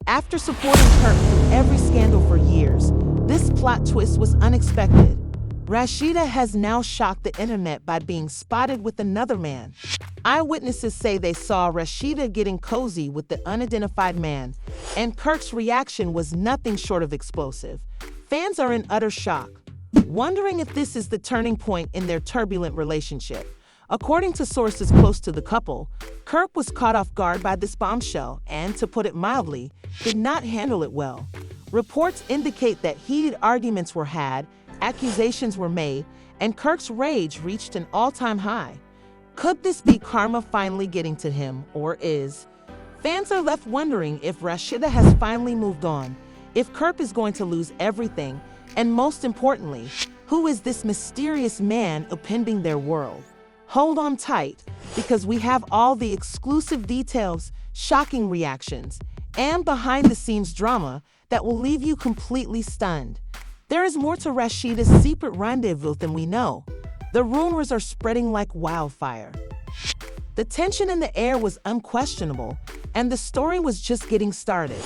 After supporting Kirk through every scandal for years, this plot twist was unexpected. Rashida has now shocked the internet by being spotted with another man. Eyewitnesses say they saw Rashida getting cozy with the unidentified man, and Kirk's reaction was nothing short of explosive. Fans are in utter shock, wondering if this is the turning point in their turbulent relationship. According to sources close to the couple, Kirk was caught off guard by this bombshell and, to put it mildly, did not handle it well. Reports indicate that heated arguments were had, accusations were made, and Kirk's rage reached an all-time high. Could this be karma finally getting to him, or is? Fans are left wondering if Rashida has finally moved on, if Kirk is going to lose everything, and most importantly, who is this mysterious man upending their world? Hold on tight, because we have all the exclusive details, shocking reactions, and behind-the-scenes drama that will leave you completely stunned. There is more to Rashida's secret rendezvous than we know. The rumors are spreading like wildfire. The tension in the air was unquestionable, and the story was just getting started.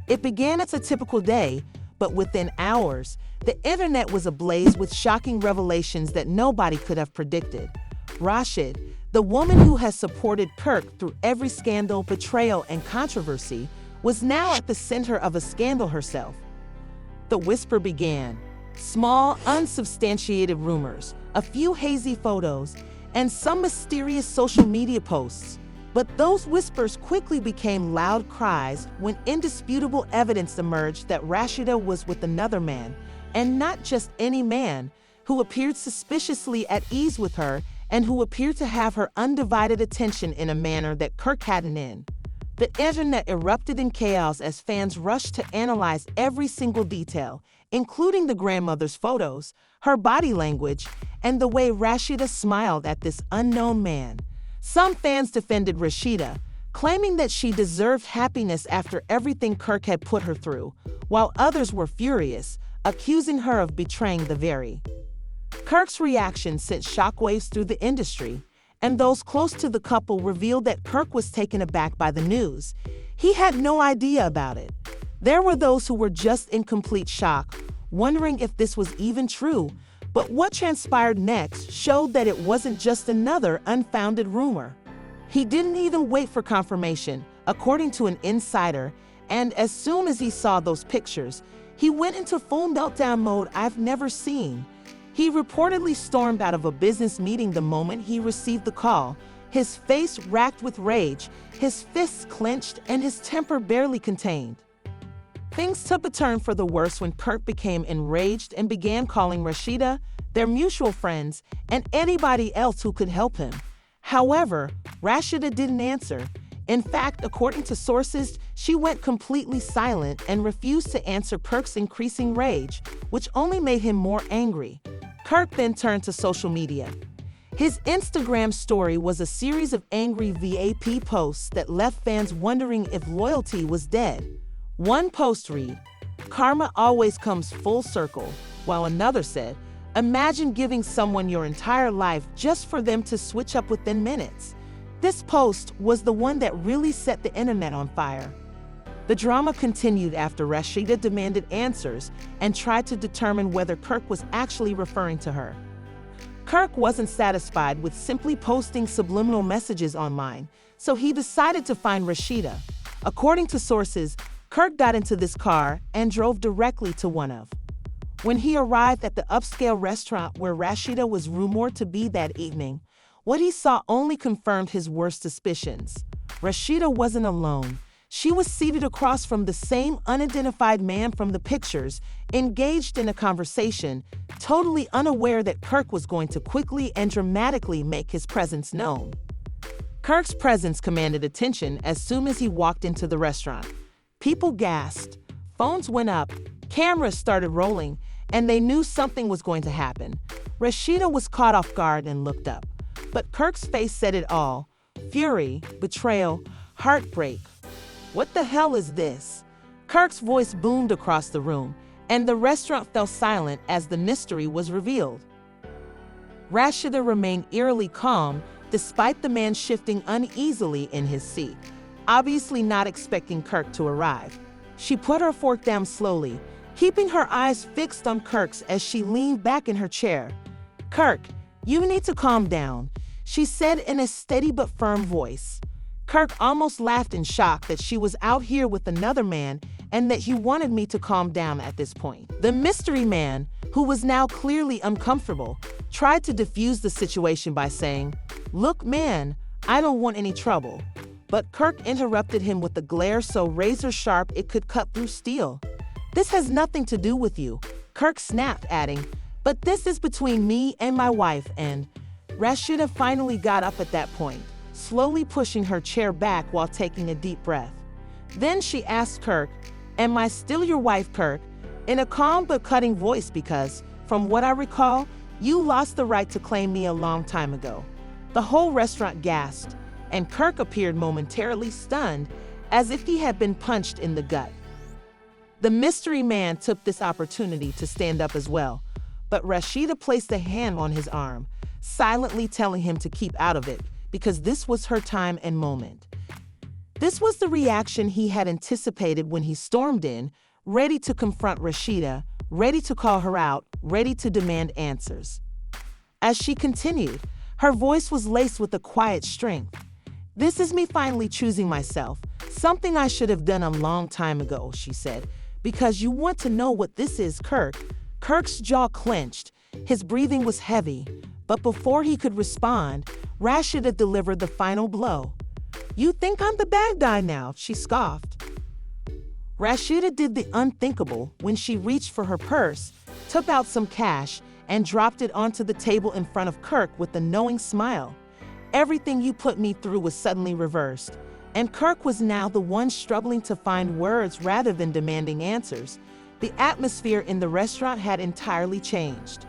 It began as a typical day, but within hours, the internet was ablaze with shocking revelations that nobody could have predicted. Rasheeda, the woman who has supported Kirk through every scandal, betrayal, and controversy, was now at the center of a scandal herself. The whisper began. Small, unsubstantiated rumors, a few hazy photos, and some mysterious social media posts. But those whispers quickly became loud cries when indisputable evidence emerged that Rashida was with another man, and not just any man, who appeared suspiciously at ease with her and who appeared to have her undivided attention in a manner that Kirk hadn't in. The internet erupted in chaos as fans rushed to analyze every single detail, including the grandmother's photos, her body language, and the way Rashida smiled at this unknown man. Some fans defended Rashida, claiming that she deserved happiness after everything Kirk had put her through, while others were furious, accusing her of betraying the very. Kirk's reaction sent shockwaves through the industry, and those close to the couple revealed that Kirk was taken aback by the news. He had no idea about it. There were those who were just in complete shock, wondering if this was even true, but what transpired next showed that it wasn't just another unfounded rumor. He didn't even wait for confirmation, according to an insider, and as soon as he saw those pictures, he went into full meltdown mode I've never seen. He reportedly stormed out of a business meeting the moment he received the call, his face racked with rage, his fists clenched, and his temper barely contained. Things took a turn for the worse when Kirk became enraged and began calling Rashida, their mutual friends, and anybody else who could help him. However, Rashida didn't answer. In fact, according to sources, she went completely silent and refused to answer Kirk's increasing rage, which only made him more angry. Kirk then turned to social media. His Instagram story was a series of angry VAP posts that left fans wondering if loyalty was dead. One post read, "Karma always comes full circle," while another said, "Imagine giving someone your entire life just for them to switch up within minutes." This post was the one that really set the internet on fire. The drama continued after Rashida demanded answers and tried to determine whether Kirk was actually referring to her. Kirk wasn't satisfied with simply posting subliminal messages online, so he decided to find Rashida. According to sources, Kirk got into this car and drove directly to one of. When he arrived at the upscale restaurant where Rashida was rumored to be that evening, what he saw only confirmed his worst suspicions. Rashida wasn't alone. She was seated across from the same unidentified man from the pictures, engaged in a conversation, totally unaware that Kirk was going to quickly and dramatically make his presence known. Kirk's presence commanded attention as soon as he walked into the restaurant. People gasped, phones went up, cameras started rolling, and they knew something was going to happen. Rashida was caught off guard and looked up. But Kirk's face said it all: fury, betrayal, heartbreak. What the hell is this? Kirk's voice boomed across the room, and the restaurant fell silent as the mystery was revealed. Rashida remained eerily calm despite the man shifting uneasily in his seat, obviously not expecting Kirk to arrive. She put her fork down slowly, keeping her eyes fixed on Kirk's as she leaned back in her chair. "Kirk, you need to calm down," she said in a steady but firm voice. Kirk almost laughed in shock that she was out here with another man and that he wanted me to calm down at this point. The mystery man, who was now clearly uncomfortable, tried to defuse the situation by saying, "Look, man, I don't want any trouble." But Kirk interrupted him with a glare so razor sharp it could cut through steel. "This has nothing to do with you," Kirk snapped, adding, "But this is between me and my wife and—" Rashida finally got up at that point, slowly pushing her chair back while taking a deep breath. Then she asked Kirk, "Am I still your wife, Kirk?" in a calm but cutting voice because, from what I recall, you lost the right to claim me a long time ago. The whole restaurant gasped, and Kirk appeared momentarily stunned, as if he had been punched in the gut. The mystery man took this opportunity to stand up as well, but Rashida placed a hand on his arm, silently telling him to keep out of it, because this was her time and moment. This was the reaction he had anticipated when he stormed in, ready to confront Rashida, ready to call her out, ready to demand answers. As she continued, her voice was laced with a quiet strength. "This is me finally choosing myself, something I should have done a long time ago," she said. "Because you want to know what this is, Kirk." Kirk's jaw clenched, his breathing was heavy, but before he could respond, Rashida delivered the final blow. "You think I'm the bad guy now," she scoffed. Rashida did the unthinkable when she reached for her purse, took out some cash, and dropped it onto the table in front of Kirk with a knowing smile. Everything you put me through was suddenly reversed, and Kirk was now the one struggling to find words rather than demanding answers. The atmosphere in the restaurant had entirely changed.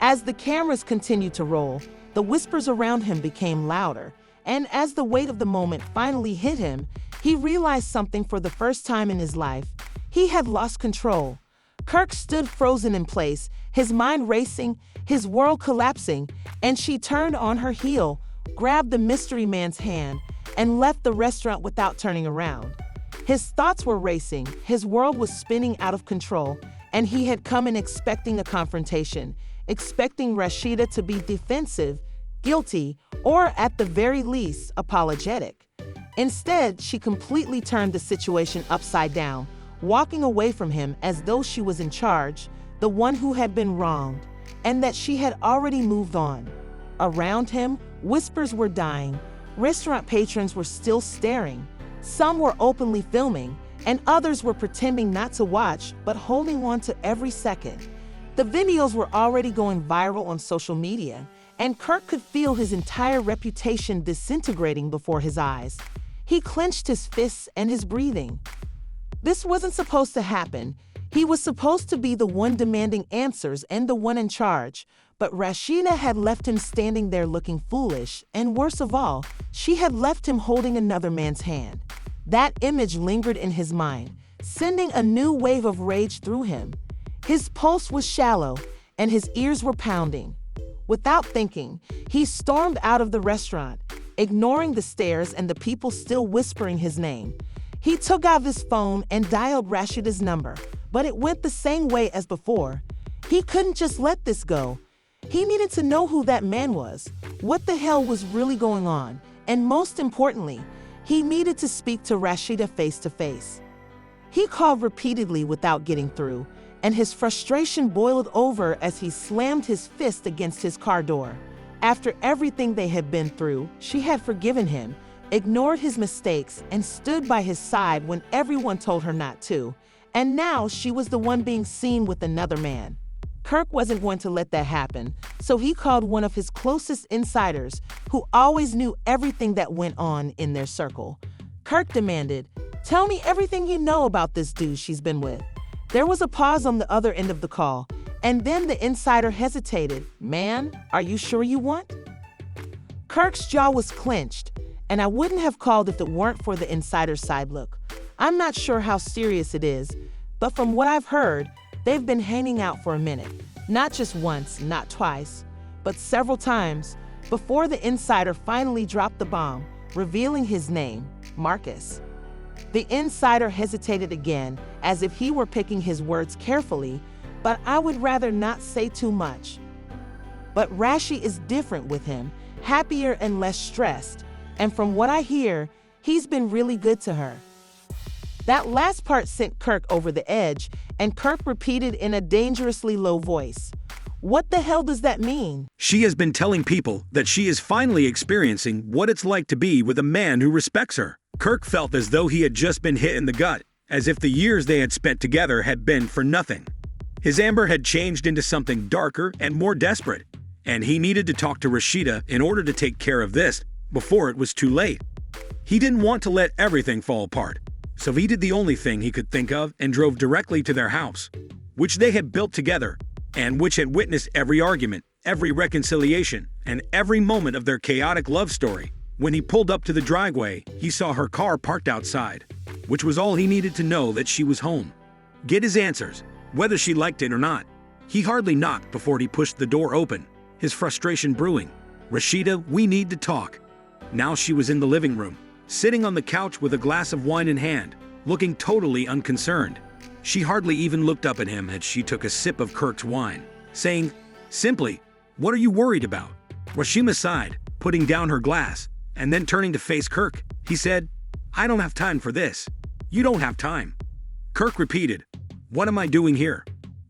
As the cameras continued to roll, the whispers around him became louder, and as the weight of the moment finally hit him, he realized something for the first time in his life. He had lost control. Kirk stood frozen in place, his mind racing, his world collapsing, and she turned on her heel, grabbed the mystery man's hand, and left the restaurant without turning around. His thoughts were racing, his world was spinning out of control, and he had come in expecting a confrontation, expecting Rashida to be defensive, guilty, or at the very least, apologetic. Instead, she completely turned the situation upside down, walking away from him as though she was in charge, the one who had been wronged, and that she had already moved on. Around him, whispers were dying. Restaurant patrons were still staring. Some were openly filming, and others were pretending not to watch, but holding on to every second. The videos were already going viral on social media, and Kirk could feel his entire reputation disintegrating before his eyes. He clenched his fists and his breathing. This wasn't supposed to happen. He was supposed to be the one demanding answers and the one in charge, but Rashida had left him standing there looking foolish, and worse of all, she had left him holding another man's hand. That image lingered in his mind, sending a new wave of rage through him. His pulse was shallow, and his ears were pounding. Without thinking, he stormed out of the restaurant, ignoring the stares and the people still whispering his name. He took out his phone and dialed Rashida's number, but it went the same way as before. He couldn't just let this go. He needed to know who that man was, what the hell was really going on, and most importantly, he needed to speak to Rashida face to face. He called repeatedly without getting through, and his frustration boiled over as he slammed his fist against his car door. After everything they had been through, she had forgiven him, ignored his mistakes, and stood by his side when everyone told her not to. And now she was the one being seen with another man. Kirk wasn't going to let that happen, so he called one of his closest insiders, who always knew everything that went on in their circle. Kirk demanded, "Tell me everything you know about this dude she's been with." There was a pause on the other end of the call, and then the insider hesitated. "Man, are you sure you want?" Kirk's jaw was clenched, and I wouldn't have called if it weren't for the insider's side look. "I'm not sure how serious it is, but from what I've heard, they've been hanging out for a minute. Not just once, not twice, but several times, before the insider finally dropped the bomb, revealing his name, Marcus. The insider hesitated again, as if he were picking his words carefully, but I would rather not say too much. But Rashi is different with him, happier and less stressed, and from what I hear, he's been really good to her. That last part sent Kirk over the edge, and Kirk repeated in a dangerously low voice, "What the hell does that mean?" She has been telling people that she is finally experiencing what it's like to be with a man who respects her. Kirk felt as though he had just been hit in the gut, as if the years they had spent together had been for nothing. His anger had changed into something darker and more desperate, and he needed to talk to Rashida in order to take care of this before it was too late. He didn't want to let everything fall apart, so he did the only thing he could think of and drove directly to their house, which they had built together, and which had witnessed every argument, every reconciliation, and every moment of their chaotic love story. When he pulled up to the driveway, he saw her car parked outside, which was all he needed to know that she was home. Get his answers, whether she liked it or not. He hardly knocked before he pushed the door open, his frustration brewing. "Rashida, we need to talk." Now she was in the living room, sitting on the couch with a glass of wine in hand, looking totally unconcerned. She hardly even looked up at him as she took a sip of Kirk's wine, saying, simply, "What are you worried about?" Rashida sighed, putting down her glass, and then turning to face Kirk, he said, "I don't have time for this." "You don't have time?" Kirk repeated, "What am I doing here?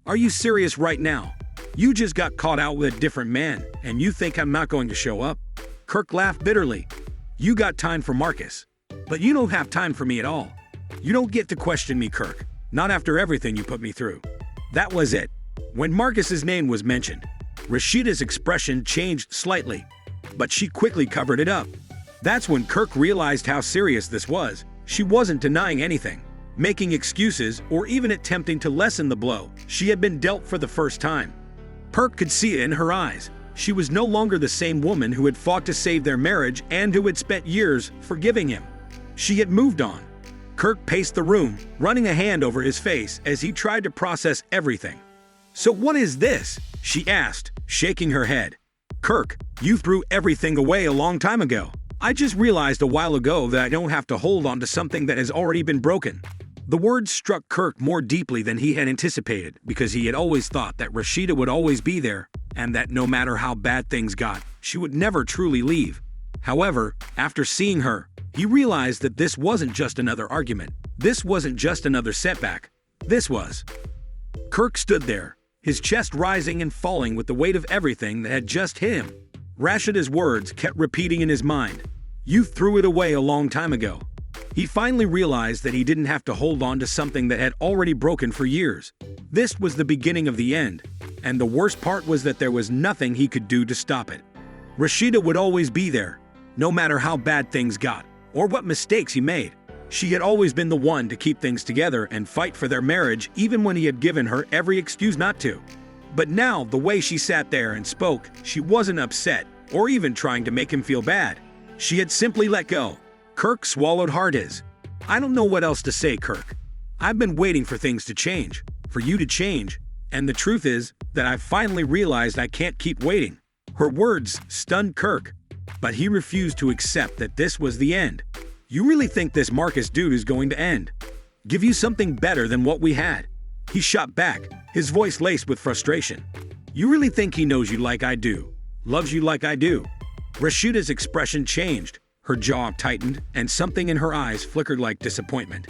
Are you serious right now? You just got caught out with a different man, and you think I'm not going to show up?" Kirk laughed bitterly. "You got time for Marcus, but you don't have time for me at all. You don't get to question me, Kirk, not after everything you put me through." That was it. When Marcus's name was mentioned, Rashida's expression changed slightly, but she quickly covered it up. That's when Kirk realized how serious this was. She wasn't denying anything, making excuses, or even attempting to lessen the blow she had been dealt for the first time. Kirk could see it in her eyes. She was no longer the same woman who had fought to save their marriage and who had spent years forgiving him. She had moved on. Kirk paced the room, running a hand over his face as he tried to process everything. "So what is this?" she asked, shaking her head. "Kirk, you threw everything away a long time ago. I just realized a while ago that I don't have to hold on to something that has already been broken." The words struck Kirk more deeply than he had anticipated, because he had always thought that Rashida would always be there, and that no matter how bad things got, she would never truly leave. However, after seeing her, he realized that this wasn't just another argument. This wasn't just another setback. This was. Kirk stood there, his chest rising and falling with the weight of everything that had just hit him. Rashida's words kept repeating in his mind. "You threw it away a long time ago." He finally realized that he didn't have to hold on to something that had already broken for years. This was the beginning of the end, and the worst part was that there was nothing he could do to stop it. Rashida would always be there, no matter how bad things got, or what mistakes he made. She had always been the one to keep things together and fight for their marriage even when he had given her every excuse not to. But now, the way she sat there and spoke, she wasn't upset, or even trying to make him feel bad. She had simply let go. Kirk swallowed hard his. "I don't know what else to say, Kirk. I've been waiting for things to change, for you to change, and the truth is that I finally realized I can't keep waiting." Her words stunned Kirk, but he refused to accept that this was the end. "You really think this Marcus dude is going to end? Give you something better than what we had?" He shot back, his voice laced with frustration. "You really think he knows you like I do, loves you like I do?" Rashida's expression changed. Her jaw tightened, and something in her eyes flickered like disappointment.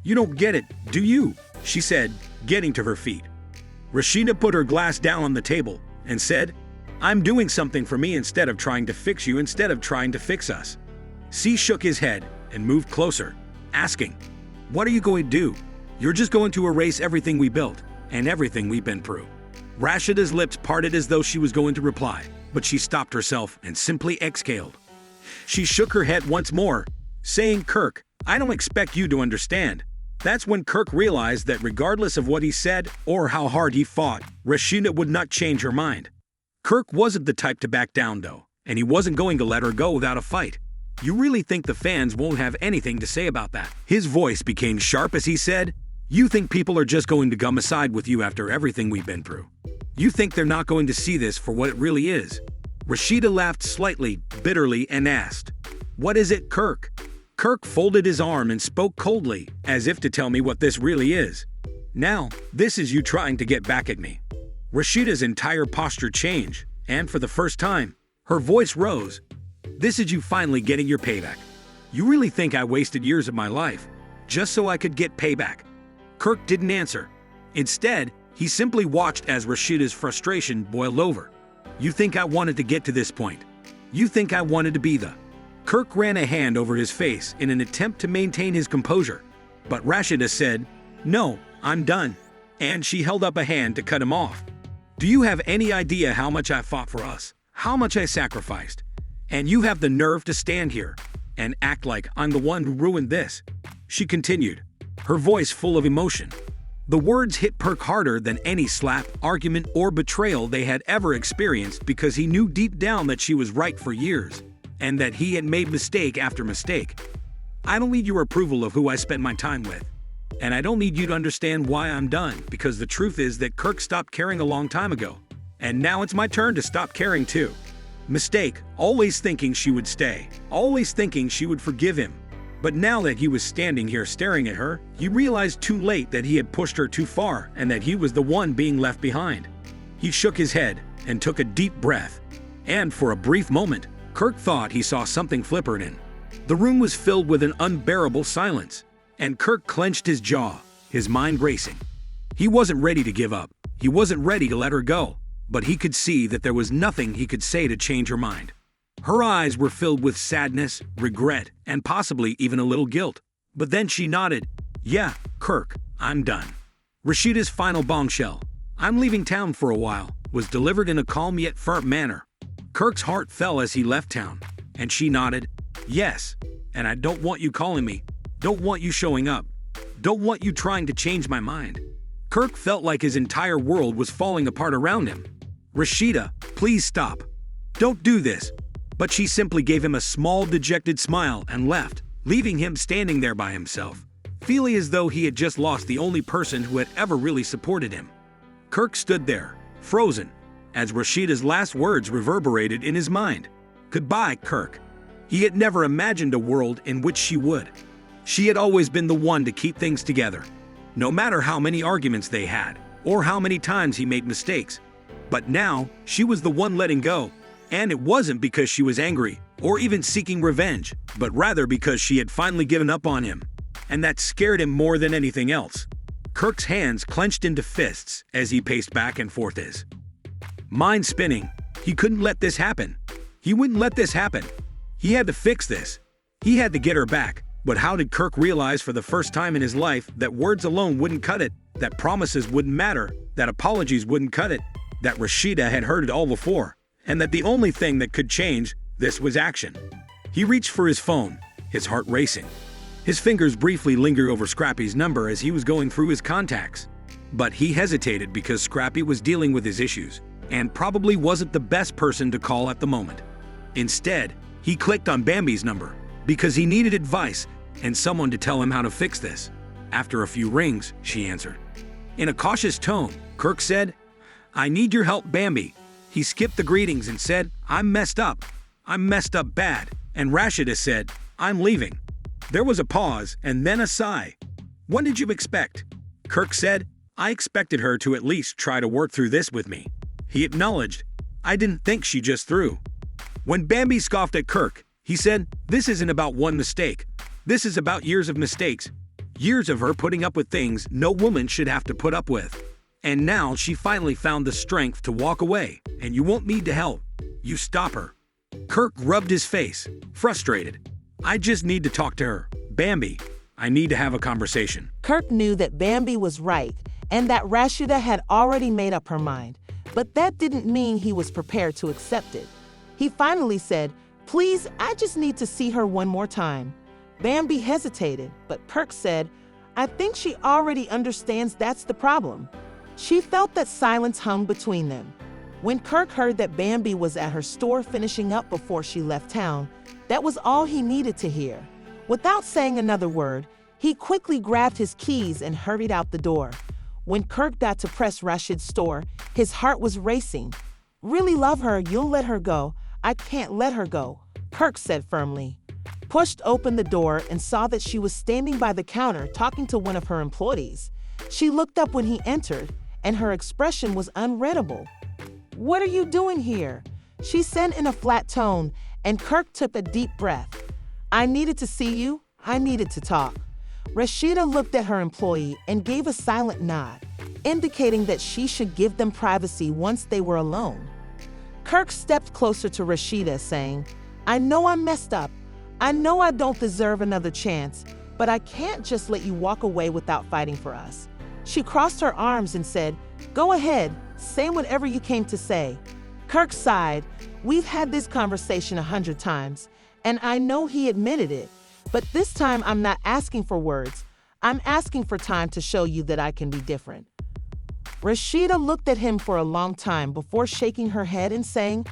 "You don't get it, do you?" she said, getting to her feet. Rashida put her glass down on the table and said, "I'm doing something for me instead of trying to fix you instead of trying to fix us." C shook his head and moved closer, asking, "What are you going to do? You're just going to erase everything we built and everything we've been through." Rashida's lips parted as though she was going to reply, but she stopped herself and simply exhaled. She shook her head once more, saying, "Kirk, I don't expect you to understand." That's when Kirk realized that regardless of what he said or how hard he fought, Rashida would not change her mind. Kirk wasn't the type to back down, though, and he wasn't going to let her go without a fight. "You really think the fans won't have anything to say about that?" His voice became sharp as he said, "You think people are just going to come aside with you after everything we've been through? You think they're not going to see this for what it really is?" Rashida laughed slightly, bitterly, and asked, "What is it, Kirk?" Kirk folded his arm and spoke coldly, as if to tell me what this really is. Now, this is you trying to get back at me. Rashida's entire posture changed, and for the first time, her voice rose. This is you finally getting your payback. You really think I wasted years of my life, just so I could get payback? Kirk didn't answer. Instead, he simply watched as Rashida's frustration boiled over. You think I wanted to get to this point? You think I wanted to be the... Kirk ran a hand over his face in an attempt to maintain his composure. But Rashida said, "No, I'm done." And she held up a hand to cut him off. Do you have any idea how much I fought for us? How much I sacrificed? And you have the nerve to stand here and act like I'm the one who ruined this? She continued, her voice full of emotion. The words hit Kirk harder than any slap, argument, or betrayal they had ever experienced because he knew deep down that she was right for years, and that he had made mistake after mistake. I don't need your approval of who I spent my time with. And I don't need you to understand why I'm done, because the truth is that Kirk stopped caring a long time ago. And now it's my turn to stop caring too. Mistake, always thinking she would stay, always thinking she would forgive him. But now that he was standing here staring at her, he realized too late that he had pushed her too far and that he was the one being left behind. He shook his head and took a deep breath. And for a brief moment, Kirk thought he saw something flippant in. The room was filled with an unbearable silence, and Kirk clenched his jaw, his mind racing. He wasn't ready to give up. He wasn't ready to let her go, but he could see that there was nothing he could say to change her mind. Her eyes were filled with sadness, regret, and possibly even a little guilt. But then she nodded. Yeah, Kirk, I'm done. Rashida's final bombshell, I'm leaving town for a while, was delivered in a calm yet firm manner. Kirk's heart fell as he left town, and she nodded. Yes, and I don't want you calling me. Don't want you showing up. Don't want you trying to change my mind. Kirk felt like his entire world was falling apart around him. Rashida, please stop. Don't do this. But she simply gave him a small, dejected smile and left, leaving him standing there by himself, feeling as though he had just lost the only person who had ever really supported him. Kirk stood there, frozen, as Rashida's last words reverberated in his mind. Goodbye, Kirk. He had never imagined a world in which she would. She had always been the one to keep things together, no matter how many arguments they had, or how many times he made mistakes. But now, she was the one letting go. And it wasn't because she was angry, or even seeking revenge, but rather because she had finally given up on him. And that scared him more than anything else. Kirk's hands clenched into fists as he paced back and forth, his mind spinning. He couldn't let this happen. He wouldn't let this happen. He had to fix this. He had to get her back. But how did Kirk realize for the first time in his life that words alone wouldn't cut it, that promises wouldn't matter, that apologies wouldn't cut it, that Rashida had heard it all before? And that the only thing that could change this was action. He reached for his phone, his heart racing. His fingers briefly lingered over Scrappy's number as he was going through his contacts. But he hesitated because Scrappy was dealing with his issues and probably wasn't the best person to call at the moment. Instead, he clicked on Bambi's number because he needed advice and someone to tell him how to fix this. After a few rings, she answered. In a cautious tone, Kirk said, I need your help, Bambi. He skipped the greetings and said, I'm messed up. I'm messed up bad. And Rashida said, I'm leaving. There was a pause and then a sigh. What did you expect? Kirk said, I expected her to at least try to work through this with me. He acknowledged, I didn't think she just threw. When Bambi scoffed at Kirk, he said, this isn't about one mistake. This is about years of mistakes. Years of her putting up with things no woman should have to put up with. And now she finally found the strength to walk away, and you won't need to help. You stop her. Kirk rubbed his face, frustrated. I just need to talk to her. Bambi, I need to have a conversation. Kirk knew that Bambi was right and that Rashida had already made up her mind, but that didn't mean he was prepared to accept it. He finally said, please, I just need to see her one more time. Bambi hesitated, but Kirk said, I think she already understands that's the problem. She felt that silence hung between them. When Kirk heard that Bambi was at her store finishing up before she left town, that was all he needed to hear. Without saying another word, he quickly grabbed his keys and hurried out the door. When Kirk got to Press Rashid's store, his heart was racing. Really love her, you'll let her go. I can't let her go, Kirk said firmly. pushed open the door and saw that she was standing by the counter talking to one of her employees. She looked up when he entered, and her expression was unreadable. "What are you doing here?" she said in a flat tone, and Kirk took a deep breath. "I needed to see you. I needed to talk." Rashida looked at her employee and gave a silent nod, indicating that she should give them privacy once they were alone. Kirk stepped closer to Rashida, saying, "I know I messed up. I know I don't deserve another chance, but I can't just let you walk away without fighting for us." She crossed her arms and said, "Go ahead, say whatever you came to say." Kirk sighed. "We've had this conversation 100 times, and I know he admitted it, but this time I'm not asking for words. I'm asking for time to show you that I can be different." Rashida looked at him for a long time before shaking her head and saying,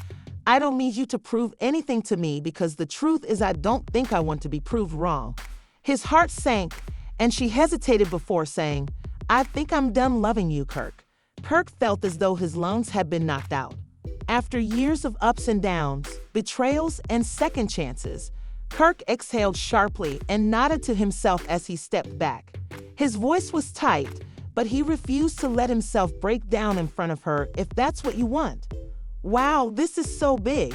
"I don't need you to prove anything to me because the truth is I don't think I want to be proved wrong." His heart sank, and she hesitated before saying, "I think I'm done loving you, Kirk." Kirk felt as though his lungs had been knocked out. After years of ups and downs, betrayals, and second chances, Kirk exhaled sharply and nodded to himself as he stepped back. His voice was tight, but he refused to let himself break down in front of her if that's what you want. Wow, this is so big.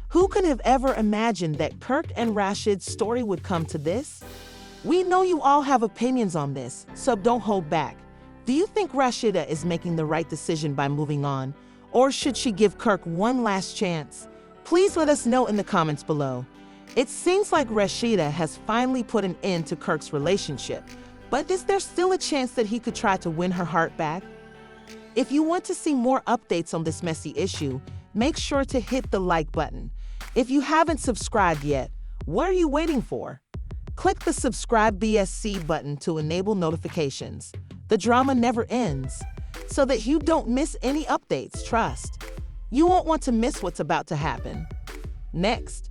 Who could have ever imagined that Kirk and Rashid's story would come to this? We know you all have opinions on this, so don't hold back. Do you think Rashida is making the right decision by moving on, or should she give Kirk one last chance? Please let us know in the comments below. It seems like Rashida has finally put an end to Kirk's relationship, but is there still a chance that he could try to win her heart back? If you want to see more updates on this messy issue, make sure to hit the like button. If you haven't subscribed yet, what are you waiting for? Click the subscribe BSC button to enable notifications. The drama never ends, so that you don't miss any updates. Trust, you won't want to miss what's about to happen next.